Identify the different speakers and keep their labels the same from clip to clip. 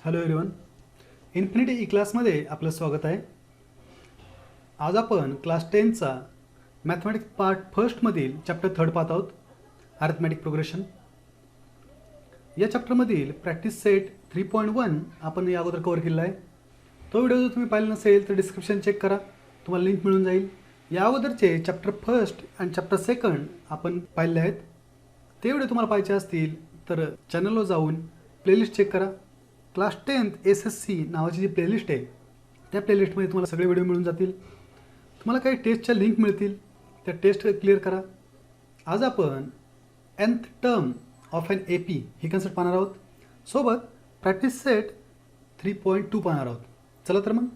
Speaker 1: Hello everyone, infinity E क्लासमध्ये आपलं स्वागत आहे. आज आपण क्लास 10चा मॅथमॅटिक्स पार्ट फर्स्टमधील चॅप्टर 3 पाहत आहोत, अरिथमॅटिक प्रोग्रेशन. या चॅप्टरमधील प्रॅक्टिस सेट 3.1 आपण या अगोदर कव्हर केलेला आहे. तो व्हिडिओ जर तुम्ही पाहिला नसेल तर डिस्क्रिप्शन चेक करा, तुम्हाला लिंक मिळून जाईल. या अगोदरचे चॅप्टर फर्स्ट आणि चॅप्टर सेकंड आपण पाहिले आहेत. ते व्हिडिओ तुम्हाला पाहिजे असतील तर चॅनलवर जाऊन प्लेलिस्ट चेक करा. क्लास 10th SSC नावाची जी प्लेलिस्ट आहे त्या प्लेलिस्टमध्ये तुम्हाला सगळे व्हिडिओ मिळून जातील. तुम्हाला काही टेस्टच्या लिंक मिळतील, त्या टेस्ट क्लिअर करा. आज आपण nth term of an AP ही कन्सेप्ट पाहणार आहोत. सोबत प्रॅक्टिस सेट 3.2 पाहणार आहोत. चला तर मग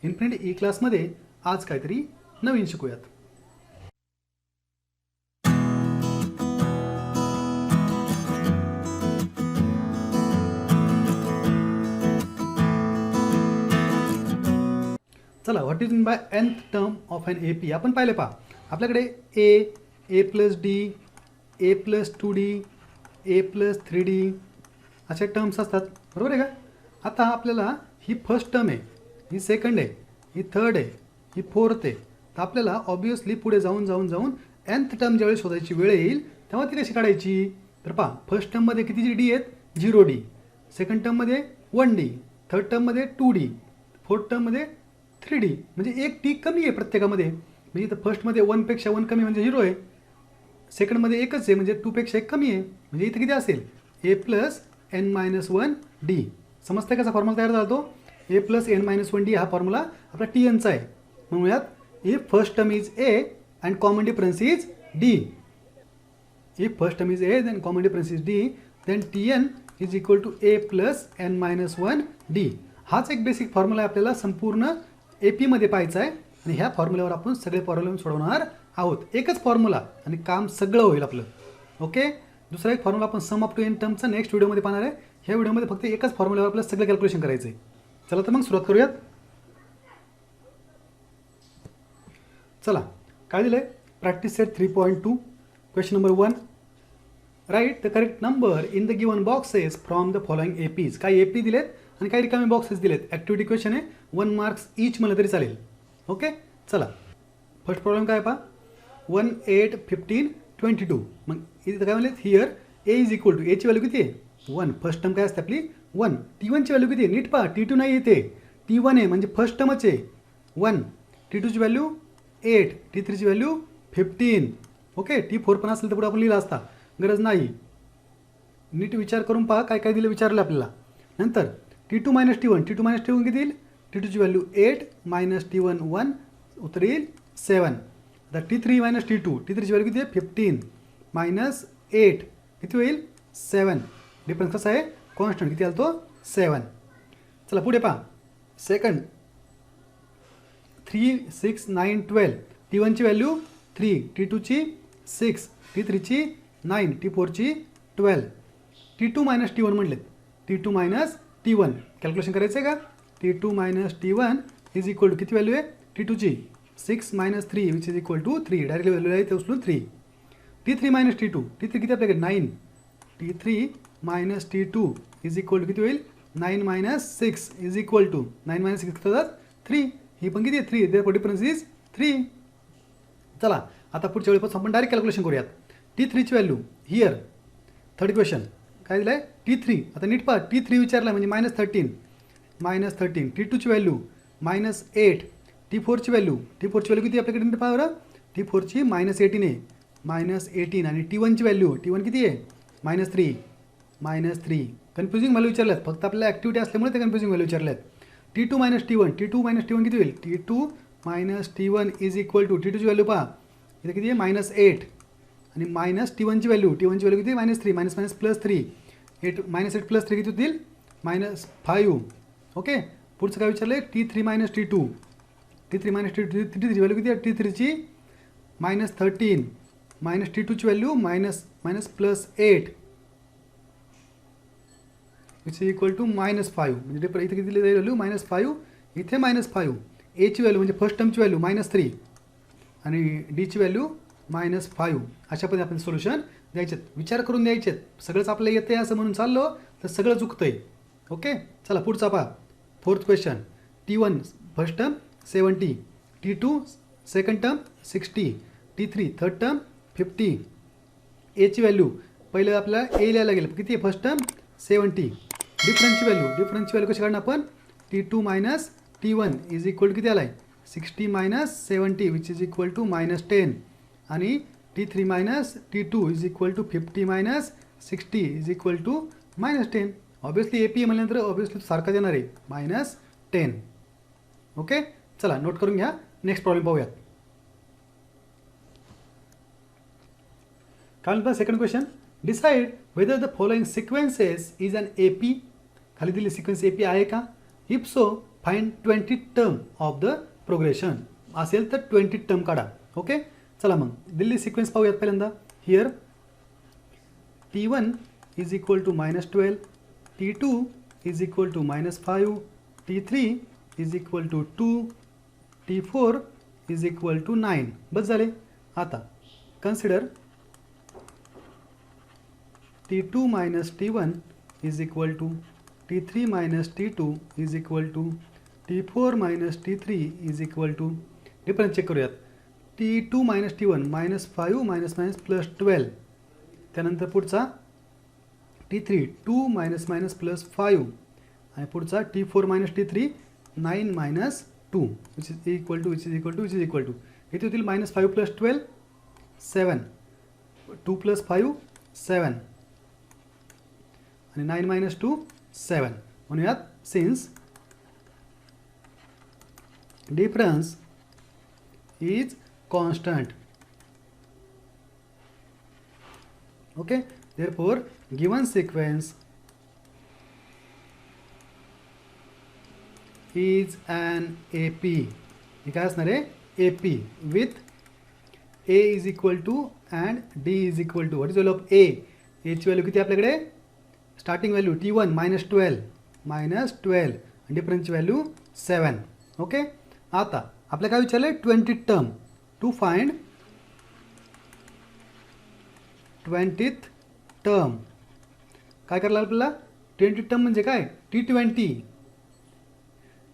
Speaker 1: इन्फिनिटी ई क्लासमध्ये आज काहीतरी नवीन शिकूयात. चला, what is mean by nth term of an AP आपण पाहिले पहा. आपल्याकडे a plus d, a plus 2d, a plus 3d असे टर्म्स असतात, बरोबर आहे का. आता आपल्याला ही फर्स्ट टर्म आहे, ही सेकंड आहे, ही थर्ड आहे, ही फोर्थ आहे. तर आपल्याला ऑब्वियसली पुढे जाऊन nth टर्म ज्यावेळी शोधायची वेळ येईल तेव्हा ती कशी काढायची. तर पहा, फर्स्ट टर्ममध्ये किती डी आहेत, 0d, सेकंड टर्ममध्ये 1d, थर्ड टर्ममध्ये 2d, फोर्थ टर्ममध्ये 3d, म्हणजे एक टी कमी आहे प्रत्येकामध्ये. म्हणजे इथं फर्स्टमध्ये 1पेक्षा 1 कमी म्हणजे 0 आहे, सेकंडमध्ये एकच आहे म्हणजे 2पेक्षा 1 कमी आहे, म्हणजे इथं किती असेल a प्लस n-1d. समजतं कसा फॉर्म्युला तयार झाला तो. a प्लस n-1d हा फॉर्म्युला आपला TNचा आहे. म्हणूयात if first term is a and common difference is d, if first term is a then common difference is d, then Tn is equal to a plus n-1d. हाच एक basic formula आपल्याला संपूर्ण AP मध्ये पाहायचा आहे आणि ह्या फॉर्म्युल्यावर आपण सगळे प्रॉब्लेम सोडवणार आहोत. एकच फॉर्म्युला आणि काम सगळं होईल आपलं. ओके, दुसरा एक फॉर्म्युला आपण सम अप टू एन टर्मचा नेक्स्ट व्हिडिओमध्ये पाहणार आहे. ह्या व्हिडिओमध्ये फक्त एकच फॉर्म्युल्यावर आपल्याला सगळं कॅल्क्युलेशन करायचं आहे. चला तर मग सुरुवात करूयात. चला, काय दिलं आहे, practice set 3.2 question number 1. Write the correct number in the given boxes from the following APs. काही AP दिलेत आणि काही रिकामे बॉक्सेस दिलेत. ॲक्टिव्हिटी क्वेश्चन आहे, 1 मार्क्स ईच म्हणलं तरी चालेल. ओके, चला फर्स्ट प्रॉब्लेम काय पहा, 1, 8, 15, 22. मग इथं काय म्हणले, here a is equal to, एची व्हॅल्यू किती आहे 1. फर्स्ट टर्म काय असते आपली 1. T1ची व्हॅल्यू किती आहे, नीट पहा, T2 नाही येते, T1 आहे म्हणजे फर्स्ट टर्मच आहे 1. T2ची व्हॅल्यू 8, T3ची व्हॅल्यू 15. ओके, T4 पण असेल तर पुढे आपण लिहिला असता, गरज नाही. नीट विचार करून पहा काय काय दिलं विचारलं आपल्याला. नंतर T2 minus T1, T2 minus T1 किती येईल, T2ची व्हॅल्यू 8 मायनस T1 1, उत्तर येईल 7. आता T3 मायनस T2, T3ची व्हॅल्यू किती आहे 15 मायनस 8 किती होईल 7. डिफरन्स कसा आहे, कॉन्स्टंट, किती आला तो 7. चला पुढे पहा, सेकंड 3, 6, 9, 12. T1ची व्हॅल्यू 3, T2ची 6, T3ची 9, T4ची 12. T2 मायनस T1 म्हणलेत, T2 मायनस T1 कॅल्क्युलेशन करायचं आहे का. T2 minus T1 is equal to किती व्हॅल्यू आहे T2ची 6 minus 3 which is equal to 3. Directly value आहे ते उचलून 3. T3 मायनस T2, T3 किती आपल्याकडे 9, T3 minus T2 is equal to किती होईल 9 minus 6 is equal to 9 minus 6 किती होतात 3. ही पण किती आहे 3, देअरफॉर डिफरन्स इज 3. चला आता पुढच्या वेळेपासून आपण डायरेक्ट कॅल्क्युलेशन करूयात. T3ची व्हॅल्यू हिअर, थर्ड क्वेश्चन काय दिलं आहे T3. आता नीट पहा, T3 विचारला म्हणजे -13, T2ची व्हॅल्यू -8, T4ची व्हॅल्यू किती आपल्याकडे नीट पहा बरं, T4ची -18 आहे, -18. आणि T1ची व्हॅल्यू, T1 किती आहे -3. कन्फ्युजिंग व्हॅल्यू विचारल्यात, फक्त आपल्याला ॲक्टिव्हिटी असल्यामुळे ते confusing value विचारल्यात. T2 minus T1 किती होईल, T2 minus T1 is equal to, T2ची व्हॅल्यू पहा इथे किती आहे -8 आणि मायनस T1ची व्हॅल्यू किती -3, मायनस प्लस 3, 8 -8 प्लस 3 किती होतील -5. ओके, पुढचं काय विचारलं आहे T3 minus T2, T3 value किती आहे T3ची -13 मायनस T2ची value minus plus 8 which is equal to -5. म्हणजे इथे किती दिली व्हॅल्यू -5, इथे -5. एची व्हॅल्यू म्हणजे फर्स्ट टर्मची व्हॅल्यू -3 आणि डीची व्हॅल्यू -5. अशा पद्धतीने आपण सोल्युशन द्यायचे, विचार करून द्यायचे. सगळंच आपल्याला येते असं म्हणून चाललो तर सगळं चुकतंय. ओके, चला पुढचा पहा. 4th question. T1 first term 70, T2 second term 60, T3 third term 50. एची व्हॅल्यू पहिलं आपल्याला ए लिहायला लागेल. किती आहे फर्स्ट टर्म 70. डिफरन्सची व्हॅल्यू कशी काढणार आपण. T2 minus T1 is equal to किती आला आहे 60 minus 70 which is equal to -10. आणि T3 minus T2 is equal to 50 minus 60 is equal to -10. Obviously A P म्हणल्यानंतर ऑब्वियसली सारखा देणार आहे -10. ओके, चला नोट करून घ्या. नेक्स्ट प्रॉब्लेम पाहूयात. काय म्हणतात second question. Decide whether the following sequences is an A P. खाली दिली सिक्वेन्स ए पी आहे का. If so find 20 term of the progression. असेल तर 20 टर्म काढा. ओके, चला मग दिल्ली सिक्वेन्स पाहूयात पहिल्यांदा. Here T1 is equal to -12, T2 is equal to -5, T3 is equal to 2, T4 is equal to 9. बस झाले. आता consider T2 minus T1 is equal to T3 minus T2 is equal to T4 minus T3 is equal to. Difference check करूयात. T2 minus T1 -5 minus plus 12. त्यानंतर पुढचा T3 2 minus plus 5. आणि पुढचा T4 minus T3 9 minus 2 which is equal to इथे होतील -5 plus 12 7, 2 plus 5 7 आणि 9 minus 2 7. म्हणूयात since difference is constant. Okay, therefore given sequence is an AP. हे काय असणार आहे AP with A is equal to and D is equal to. What is the value of A? A ची value किती आपल्याकडे starting value T1 -12 आणि डिफरन्सची value 7. Okay, आता आपल्याला काय विचारलं 20 term. To find 20th term. काय करायला आपल्याला 20 टर्म म्हणजे काय T20.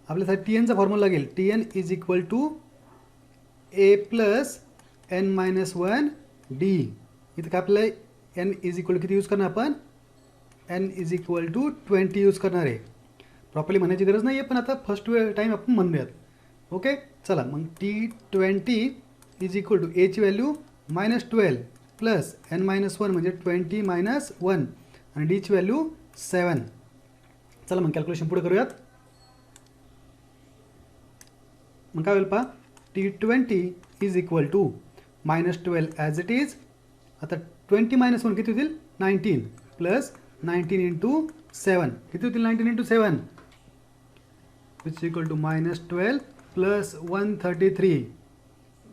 Speaker 1: आपल्यासाठी TN चा फॉर्म्युला लागेल. TN is equal to A plus N-1 D. इथं काय आपल्याला N इज इक्वल टू किती यूज करणार आपण N is equal to 20 use करणार आहे. प्रॉपर्ली म्हणायची गरज नाही आहे पण आता फर्स्ट टाईम आपण म्हणूयात. ओके, चला मग T20 इज इक्वल टू एची व्हॅल्यू -12 प्लस N-1 म्हणजे 20 मायनस 1 आणि डीची व्हॅल्यू 7. चला मग कॅल्क्युलेशन पुढे करूयात. मग काय होईल पहा T20 is equal to -12 it it इज. आता 20 मायनस 1 किती होतील 19 प्लस 19 इंटू 7 किती होतील 19 into 7 which is equal to -12 plus 133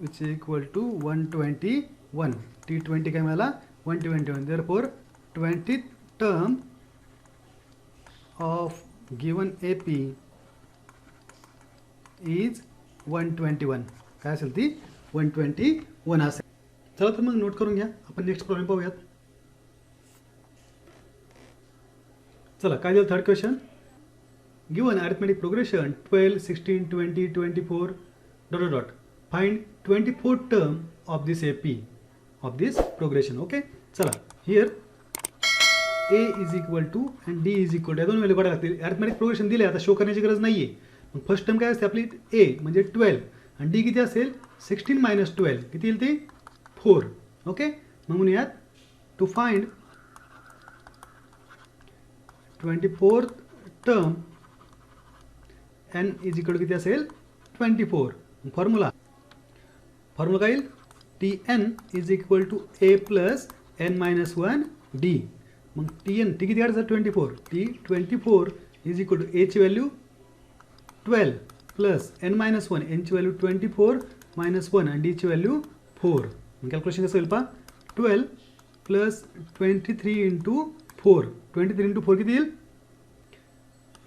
Speaker 1: which is equal to 121. T20 काय मिळाला 121. Therefore 20th term of given AP is 121. काय असेल ती 121 असेल. चला तर मग नोट करून घ्या. आपण नेक्स्ट प्रॉब्लेम पाहूयात. चला काय झालं third question. Given arithmetic progression 12, 16, 20, 24 ... find 24th term of this AP of this progression. Okay, चला here A is equal to and D is equal to. या दोन व्हॅल्यू काढायला लागतील. अरिथमेटिक प्रोग्रेशन दिले आता शो करण्याची गरज नाही आहे. मग फर्स्ट टर्म काय असते आपली A म्हणजे 12 आणि D किती असेल 16 मायनस 12 किती येईल ते 4. ओके, मग म्हणूयात to find 24th term N is equal to किती असेल 24. फॉर्म्युला काय येईल Tn is equal to A plus N-1 D. मग Tn किती काढायचं 24. T24 is equal to A ची व्हॅल्यू 12 प्लस N-1 N ची व्हॅल्यू 24 मायनस 1 आणि D ची व्हॅल्यू 4. कॅल्क्युलेशन कसं होईल पहा 12 प्लस 23 इंटू 4. 23 इंटू 4 किती येईल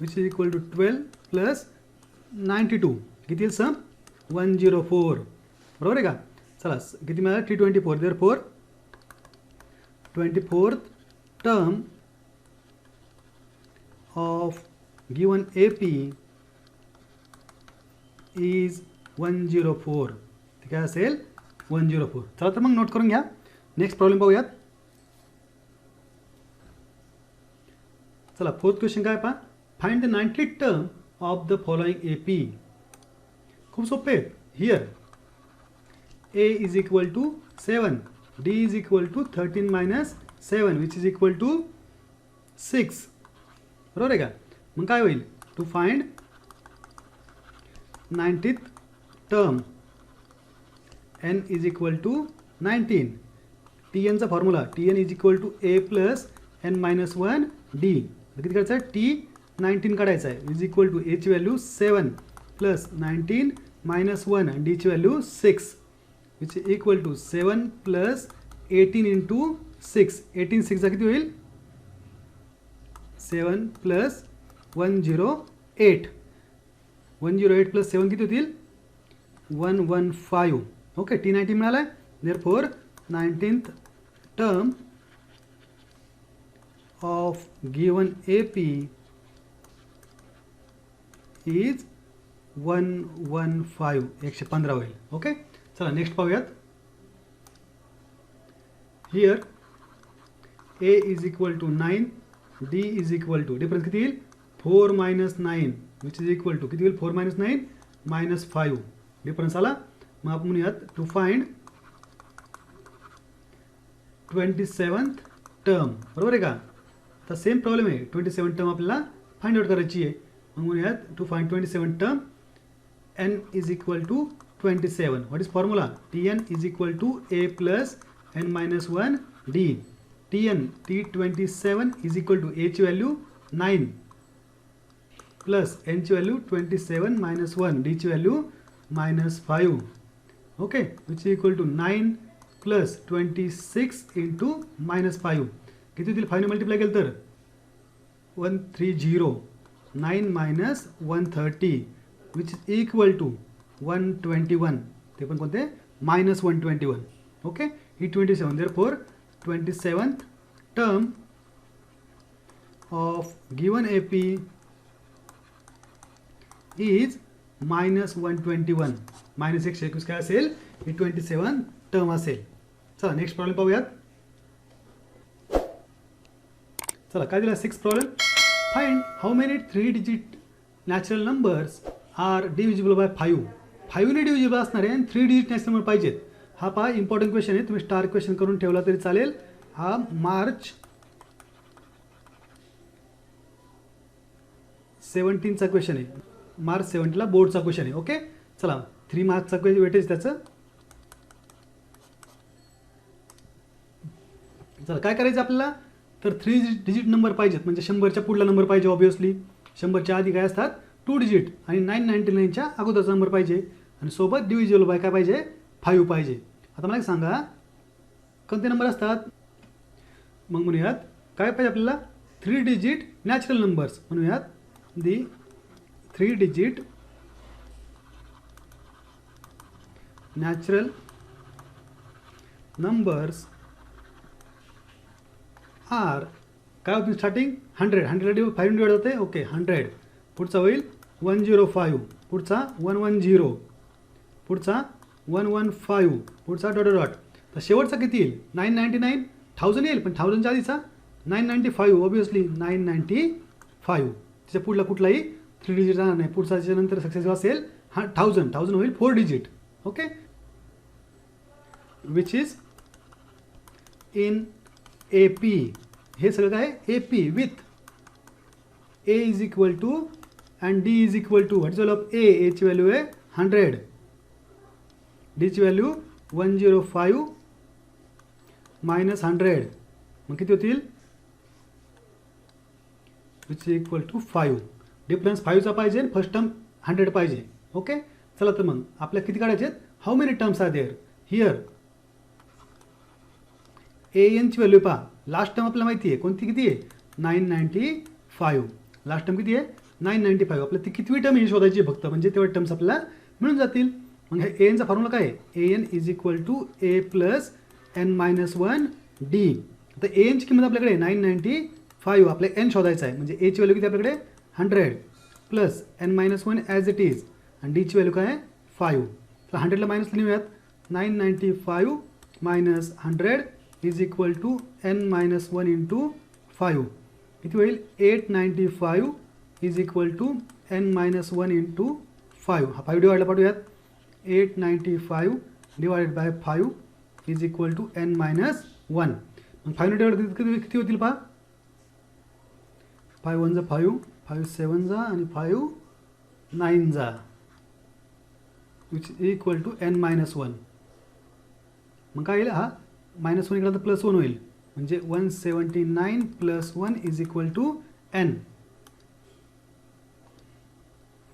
Speaker 1: which is equal to 12 plus 92 किती येईल सम 104. बरोबर आहे का. चला किती मिळाला T24. Therefore 24th term of given A P is 104. ते काय असेल 104. चला तर मग नोट करून घ्या. नेक्स्ट प्रॉब्लेम पाहूयात. चला फोर्थ क्वेश्चन काय पहा. Find the 90th term of the following A P. खूप सोपे आहेत. Here a is equal to 7, d is equal to 13 minus 7 which is equal to 6. बरोबर आहे का. मग काय होईल. To find 90th term n is equal to 19. tn चा formula tn is equal to a plus n minus 1 d. किती करायचं आहे. t 19 काढायचं आहे is equal to a ची व्हॅल्यू 7 प्लस 19 minus 1 आणि d ची value 6 which is equal to 7 plus 18 into 6. 18 6 किती होईल. 7 plus 108. 108 plus 7 किती होतील 115. ओके T19 मिळाला आहे. Therefore 19th term of given AP is 115. 115 होईल. ओके चला नेक्स्ट पाहूयात. Here a is equal to 9, d is equal to difference किती येईल 4 minus 9 which is equal to किती होईल 4 minus 9 minus 5. डिफरन्स आला. मग आपण म्हणूयात टू फाइंड 27th टर्म. बरोबर आहे का. आता सेम प्रॉब्लेम आहे. 27 टर्म आपल्याला फाइंड आउट करायची आहे. मग म्हणूयात to find 27 term n is equal to 27. What is formula? Tn is equal to a plus n minus 1 d. Tn T27 is equal to a ची व्हॅल्यू 9 प्लस n ची value 27 minus 1 d ची value -5. Okay which is equal to 9 plus 26 into -5. किती होतील 5 ने multiply केलं तर 130. 9 minus 130 which is equal to 121. ते पण कोणते -121. ओके ही 27. Therefore 27th term of given AP is -121. -121 काय असेल ही 27 टर्म असेल. चला नेक्स्ट प्रॉब्लेम पाहूयात. चला काय दिला 6th problem. Find how many 3 digit natural numbers are divisible by 5. 5 ने डिव्हिजिबल असणारे आणि 3 डिजिट नॅचरल नंबर पाहिजेत. हा पहा इम्पॉर्टंट क्वेश्चन आहे. तुम्ही स्टार क्वेश्चन करून ठेवला तरी चालेल. हा मार्च 17चा क्वेश्चन आहे. मार्च 17ला बोर्डचा क्वेश्चन आहे. ओके चला 3 मार्क्सचा वेटेज त्याचं. चला काय करायचं आपल्याला तर 3 डिजिट नंबर पाहिजेत. म्हणजे 100च्या पुढला नंबर पाहिजे ऑब्वियसली. 100च्या आधी काय असतात 2 डिजिट आणि 999च्या अगोदरचा नंबर पाहिजे आणि सोबत डिव्हिजिबल बाय काय पाहिजे 5 पाहिजे. आता मला एक सांगा कोणते नंबर असतात. मग म्हणूयात काय पाहिजे आपल्याला 3 डिजिट नॅचरल नंबर्स. म्हणूयात दी 3 डिजिट नॅचरल नंबर्स आर काय होतील स्टार्टिंग 100. 100 5 डिवाइड होते. ओके 100. पुढचा होईल 105. पुढचा 110. पुढचा 115. पुढचा डॉट डॉट. तर शेवटचा किती येईल 999. 1000 येईल पण 1000च्या आधीचा 995 ऑब्वियसली 995. त्याच्या पुढला कुठलाही 3 डिजिट राहणार नाही. पुढचा त्याच्यानंतर सक्सेसिव्ह असेल 1000 होईल 4 digit. Okay which is in AP. हे सगळं काय AP with A is equal to and D is equal to what is value of A. ची व्हॅल्यू आहे 100. D ची व्हॅल्यू 105 -100. मग किती होतील which is equal to 5. Difference 5चा पाहिजे आणि फर्स्ट टर्म 100 पाहिजे. ओके चला तर मग आपल्याला किती काढायचे आहेत. How many terms are there. Here AN ची व्हॅल्यू पहा. लास्ट टर्म आपल्याला माहिती आहे कोणती किती आहे 995. लास्ट टर्म किती आहे 995. आपल्याला ती कितवी टर्म ही शोधायची आहे फक्त. म्हणजे तेवढे टर्म्स आपल्याला मिळून जातील. मग हे ANचा फॉर्म्युला काय आहे AN is equal to A plus n minus 1 D. आता AN ची किंमत आपल्याकडे 995. आपल्याला n शोधायचा आहे म्हणजे A ची व्हॅल्यू किती आपल्याकडे 100 plus n-1 as it is आणि डीची व्हॅल्यू काय आहे 5. तर 100ला मायनस लिहूयात 995 minus 100 is equal to n-1 into 5. किती होईल 895 is equal to n-1 into 5. हा 5 डिवाइडला पाठवूयात 895 divided by 5 is equal to n-1. मग 5 डिवाइड किती होतील पहा 5 1 जा 5 5 7 जा आणि 5 9 जा which is equal to n-1. मग काय येईल हा -1 इकडे तर +1 होईल म्हणजे 179 + 1 इज इक्वल टू n.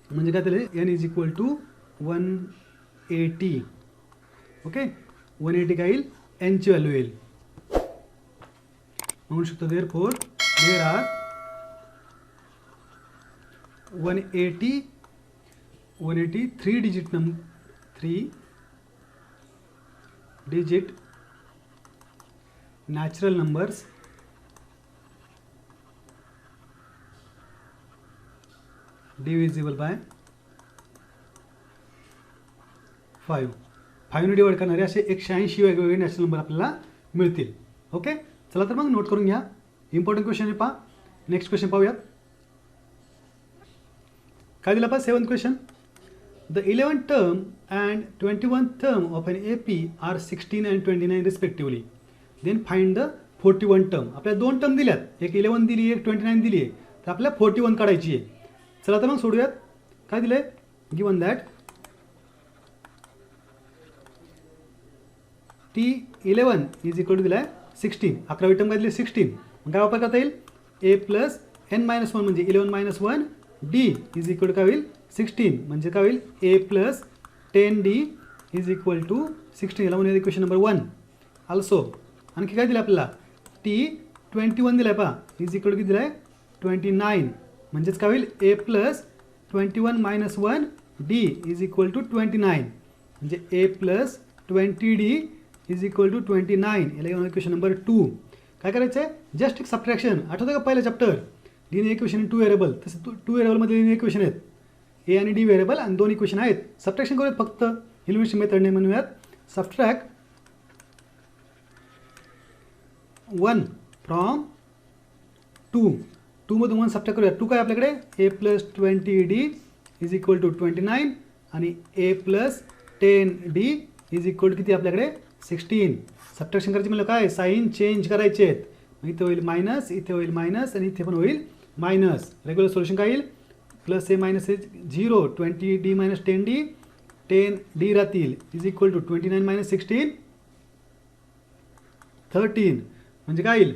Speaker 1: म्हणजे काय झाले n is equal to 180. Okay 180 काय येईल n ची व्हॅल्यू येईल. म्हणू शकतो therefore there are 180 3 digit natural numbers divisible by 5. 5 ने डिवाइड करणारे असे 180 वेगवेगळे नॅचरल नंबर आपल्याला मिळतील. ओके चला तर मग नोट करून घ्या. इम्पॉर्टंट क्वेश्चन आहे पहा. नेक्स्ट क्वेश्चन पाहूयात. काय दिला पहा 7th question. The 11th term and 21st term of an AP are 16 and 29 respectively. Then find the 41st term. आपल्याला दोन टर्म दिल्यात, एक 11 दिली एक 29 दिली आहे, तर आपल्याला 41 काढायची आहे. चला तर मग सोडूयात. काय दिलंय given that T11 is equal to दिलाय 16. 11वी टर्म काय दिली 16. मग काय वापर करता येईल a प्लस n-1 म्हणजे 11 - 1 d इज इक्वल टू काय होईल 16. म्हणजे काय होईल a plus 10d is equal to 16. याला म्हणूया इक्वेशन नंबर 1. ऑल्सो आणखी काय दिलं आपल्याला T21 दिलाय पहा इज इक्वल टू किती दिलाय 29. म्हणजेच काय होईल a plus 21 - 1 d is equal to 29. म्हणजे a plus 20d is equal to 29. याला घेऊन इक्वेशन नंबर 2. काय करायचं आहे जस्ट एक सबट्रॅक्शन. आठवतं का पहिलं चॅप्टर लिनियर इक्वेशन 2 व्हेरिएबल. तसं 2 व्हेरिएबलमध्ये लिनियर इक्वेशन आहेत ए आणि डी व्हेरिएबल आणि 2 इक्वेशन आहेत. सबट्रॅक्शन करूयात फक्त एलिमिनेशन मेथडने. म्हणूयात सबट्रॅक्ट 1 फ्रॉम 2. 2 मधून 1 सबट्रॅक्ट करूयात. 2 काय आपल्याकडे a plus 20d is equal to 29 आणि a plus 10d is equal to किती आपल्याकडे 16. सबट्रॅक्शन करायची म्हणजे काय साईन चेंज करायचे आहेत. इथे होईल मायनस, इथे होईल मायनस आणि इथे पण होईल मायनस. रेग्युलर सोल्युशन काय येईल प्लस ए मायनस ए 0 20d - 10d 10d राहतील इज इक्वल टू 29 - 16 13. म्हणजे काय येईल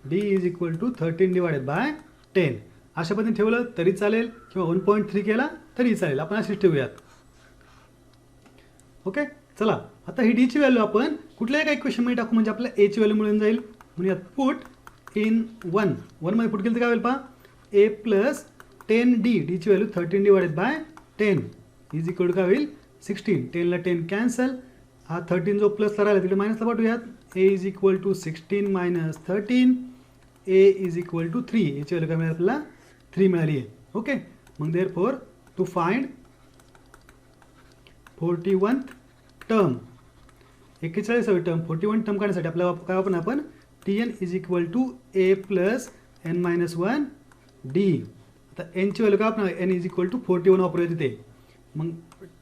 Speaker 1: d is equal to 13 divided by 10. अशा पद्धतीने ठेवलं तरी चालेल किंवा 1.3 केला तरी चालेल. आपण अशीच ठेवूयात. ओके चला आता ही डीची व्हॅल्यू आपण कुठल्याही काही इक्वेशनमध्ये टाकू म्हणजे आपल्याला एची व्हॅल्यू मिळून जाईल. म्हणूयात पुट इन 1. 1 मध्ये पुट केलं तर काय होईल पहा a प्लस 10d डीची value 13 divided by 10 is equal to काय होईल 16. 10ला 10 कॅन्सल. हा 13 जो प्लसला राहिला तिकडे मायनसला पाठवूयात. a is equal to 16 - 13 a is equal to 3. याची व्हॅल्यू काय मिळाली आपल्याला 3 मिळाली आहे. ओके मग therefore to find 41th term 41वी टर्म 41 टर्म काढण्यासाठी आपल्याला काय वापरणार आपण Tn is equal to a plus n-1 d. आता n ची व्हॅल्यू काय वापरणार n इज इक्वल टू 41 वापरूया तिथे. मग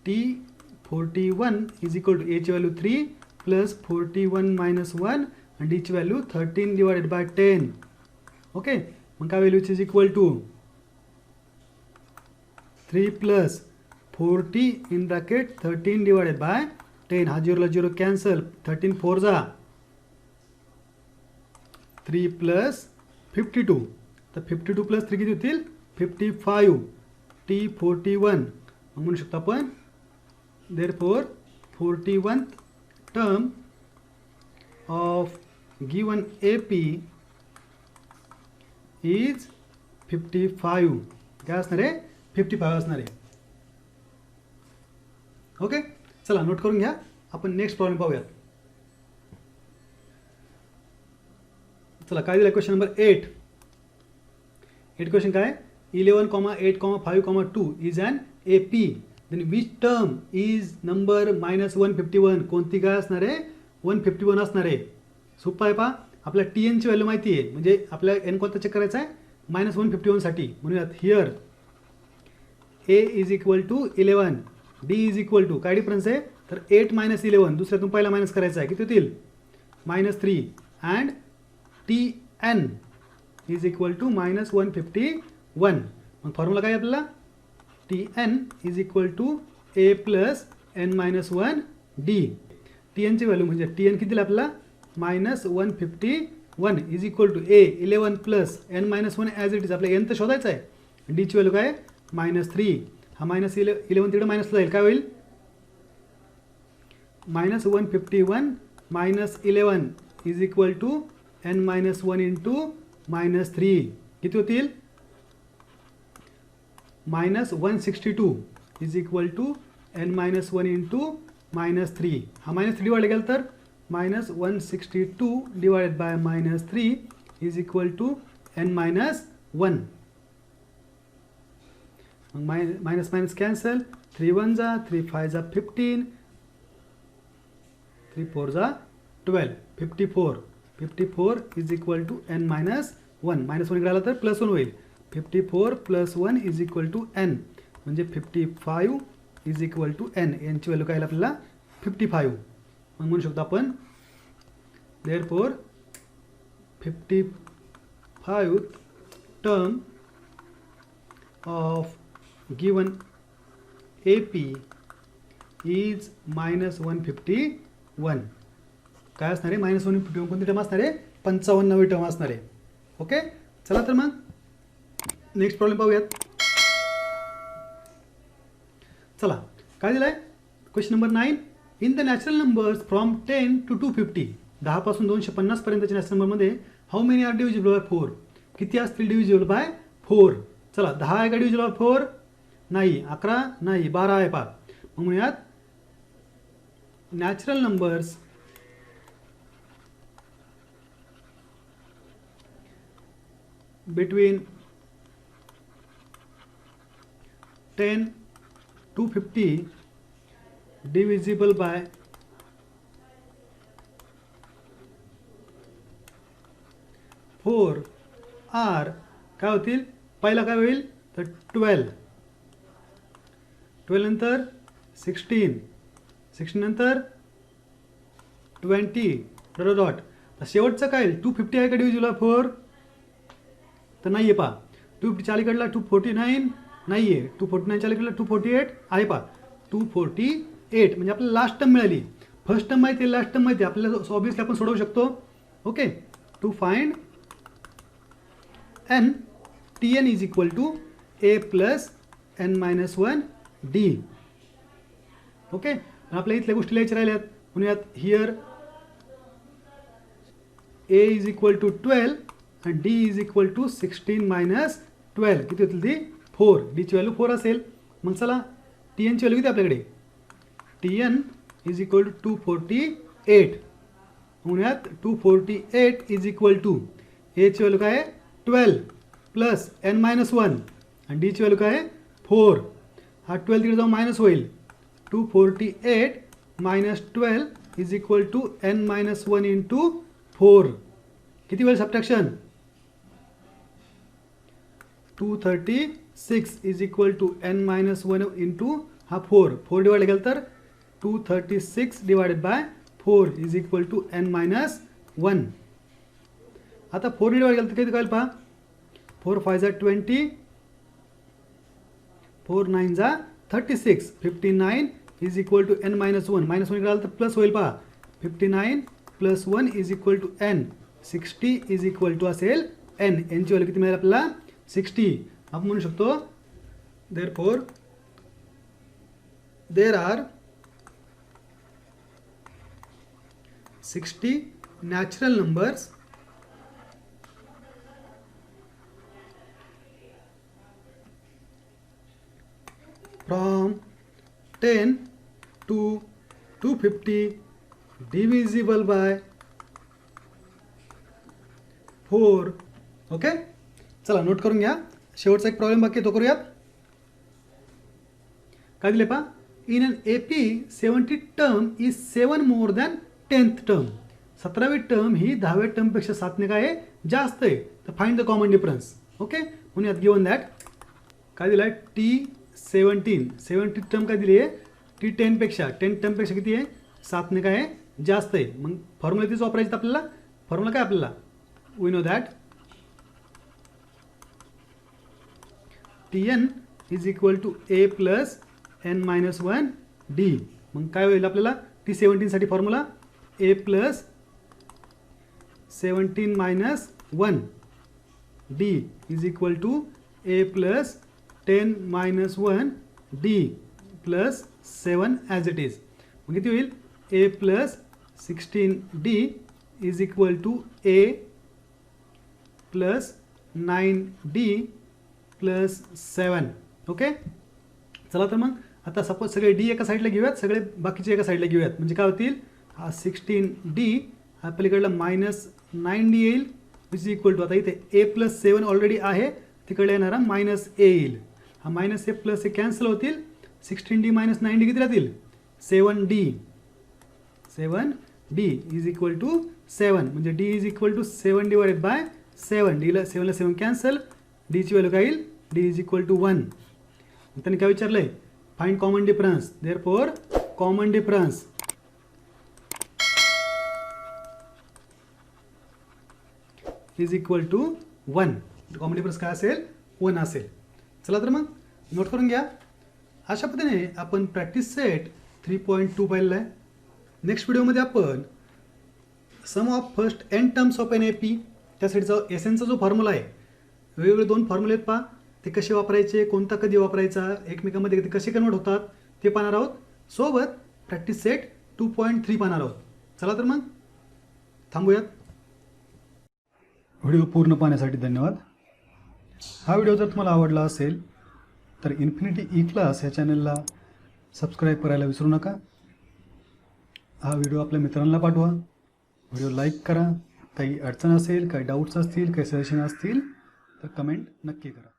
Speaker 1: T41 is equal to a ची व्हॅल्यू 3 प्लस 41 - 1 आणि d ची व्हॅल्यू 13 डिवायडेड बाय 10. ओके मग काय value is equal to 3 plus 40 in bracket 13 divided by 10. हा 0 ला 0 कॅन्सल. 13 4 जा 3 प्लस 52. तर 52 प्लस 3 किती होतील 55. T41 मग म्हणू शकतो आपण therefore 41th term of given AP is 55. काय असणार आहे 55 असणार आहे. ओके चला नोट करून घ्या. आपण नेक्स्ट प्रॉब्लेम पाहूयात. चला काय दिलं क्वेश्चन नंबर 8. इक्वेशन काय 11,8,5,2 is an AP. Then which term is number -151. कोणती काय असणार आहे 151 असणार आहे. सोपं आहे पहा. आपल्या TN ची व्हॅल्यू माहिती आहे म्हणजे आपल्या N कोणता चेक करायचा आहे -151 साठी. म्हणूयात here A is equal to 11, D is equal to काय डिफरन्स आहे तर 8 - 11 दुसऱ्यातून पहिला मायनस करायचा आहे किती होतील -3 and TN is equal to -151. मग फॉर्म्युला काय आपल्याला TN is equal to A plus N-1D. TN ची व्हॅल्यू म्हणजे TN किती दिलं आपल्याला -151 is equal to A 11 plus N-1 as it is. आपल्या N तर शोधायचं आहे. D ची व्हॅल्यू काय -3. हा -11 तिकडे मायनसला जाईल काय होईल -151 -11 is equal to N-1 into -3 किती होतील -162 is equal to N-1 into -3. हा -3 डिवाइड केला तर -162 divided by -3 is equal to N-1. मग मायनस मायनस कॅन्सल. 3 1 जा 3 5 जा 15 3 4 जा 12 54 इज इक्वल टू N-1. -1 इकडे आला तर +1 होईल. 54 + 1 इज इक्वल टू N म्हणजे 55 इज इक्वल टू N. यांची व्हॅल्यू काय आपल्याला 55. मग म्हणू शकतो आपण therefore 55th term of given AP is -151. काय असणार आहे -151 कोणती टर्म असणार आहे 55वी टर्म असणार आहे. ओके चला तर मग नेक्स्ट प्रॉब्लेम पाहूयात. चला काय दिलं आहे question number 9. In the natural numbers from 10 to 250 10 पासून 250 पर्यंतच्या नॅचरल नंबरमध्ये how many are divisible by 4. किती असतील डिव्हिजिबल बाय 4. चला 10 आहे का डिव्हिजिबल बाय 4 नाही. 11 नाही. 12 आहे पहा. मग म्हणूयात natural numbers between 10 to 50 divisible by 4 आर काय होतील पहिला काय होईल तर 12 नंतर 16 नंतर 20 डॉट. शेवटचं काय 250 आहे का डिव्हिजिबल 4 तर नाही आहे पहा. 250 अलीकडला 249 नाही आहे. 249 अलीकडला 248 आहे पहा. 248 म्हणजे आपल्याला लास्ट टर्म मिळाली. फर्स्ट टर्म माहिती आहे लास्ट टर्म माहिती आहे आपल्याला ऑब्वियसली आपण सोडवू शकतो. Okay to find N TN is equal to A plus N-1D. Okay आपल्या इथल्या गोष्टी लिहायच्या राहिल्यात म्हणूयात here A is equal to 12 आणि D इज इक्वल टू 16 - 12 किती होतील ती 4. D ची व्हॅल्यू 4 असेल. मग चला TN ची व्हॅल्यू किती आपल्याकडे TN इज इक्वल टू 248 म्हणूयात 248 इज इक्वल टू A ची व्हॅल्यू काय आहे 12 प्लस N-1 आणि D ची व्हॅल्यू काय आहे 4. हा 12 तिकडे जाऊन मायनस होईल. 248 - 12 is equal to N-1 into 4. किती वेळ subtraction 236 is equal to N-1 into हा 4 डिवाइड केलं तर 236 divided by 4 is equal to N-1. आता 4 डिवाइड केलं तर किती कळेल पहा 4 5 जा 20 4 9 जा 36 59 इज इक्वल टू N-1 -1 इकडे आलं तर प्लस होईल पहा 59 + 1 is equal to N 60 is equal to असेल N. यांची व्हॅल्यू किती मिळेल आपल्याला 60. आपण म्हणू शकतो therefore there are 60 natural numbers from 10 to 250 divisible by 4. Okay चला नोट करून घ्या. शेवटचा एक प्रॉब्लेम बाकी तो करूयात. काय दिले पहा, in an AP 70 term is 7 more than 10th term. 17वी टर्म ही 10व्या टर्मपेक्षा 7ने काय आहे जास्त आहे. तर find the common difference. Okay, म्हणून यात गिवन दॅट काय दिलं आहे T17 टर्म काय दिली आहे T10 टर्मपेक्षा किती आहे 7ने काय आहे जास्त आहे. मग फॉर्म्युला तीच वापरायची आपल्याला. फॉर्म्युला काय आपल्याला we know that Tn is equal to A plus n-1 D. मग काय होईल आपल्याला T17 साठी formula A plus 17-1 D is equal to A plus 10-1 D plus 7 as it is. मग किती होईल A plus 16D is equal to A plus 9D plus 7. Okay, चला तर मग आता सपोज सगळे D एका साईडला घेऊयात, सगळे बाकीचे एका साईडला घेऊयात. म्हणजे काय होतील, हा 16D हा पलीकडला -9D येईल विच इज इक्वल टू, आता इथे A प्लस 7 ऑलरेडी आहे, तिकडे येणारा -A येईल. हा -A प्लस हे कॅन्सल होतील. 16D मायनस 9D किती राहतील 7D इज इक्वल टू 7. म्हणजे D is equal to 7 divided by 7. डीला 7ला 7 कॅन्सल, डीची व्हॅल्यू काय येईल D इज इक्वल टू 1. त्यांनी काय विचारलंय, find common difference. Therefore common difference is equal to 1. Common difference काय असेल 1 असेल. चला तर मग नोट करून घ्या. अशा पद्धतीने आपण प्रॅक्टिस सेट 3.2 पाहिलेला आहे. नेक्स्ट व्हिडिओमध्ये आपण sum of first n terms of an AP त्यासाठीचा एसएनचा जो फॉर्म्युला आहे, वेगवेगळे 2 फॉर्म्युले आहेत पहा, ते कसे वापरायचे, कोणता कधी वापरायचा, एकमेकांमध्ये ते कसे कन्वर्ट होतात ते पाहणार आहोत. सोबत प्रॅक्टिस सेट 2.3 पाहणार आहोत. चला तर मग थांबूयात. व्हिडिओ पूर्ण पाहण्यासाठी धन्यवाद. हा व्हिडिओ जर तुम्हाला आवडला असेल तर इन्फिनिटी ई क्लास ह्या चॅनलला सबस्क्राईब करायला विसरू नका. हा व्हिडिओ आपल्या मित्रांना पाठवा. व्हिडिओ लाईक करा. काही अडचण असेल, काही डाऊट्स असतील, काही सजेशन असतील तर कमेंट नक्की करा.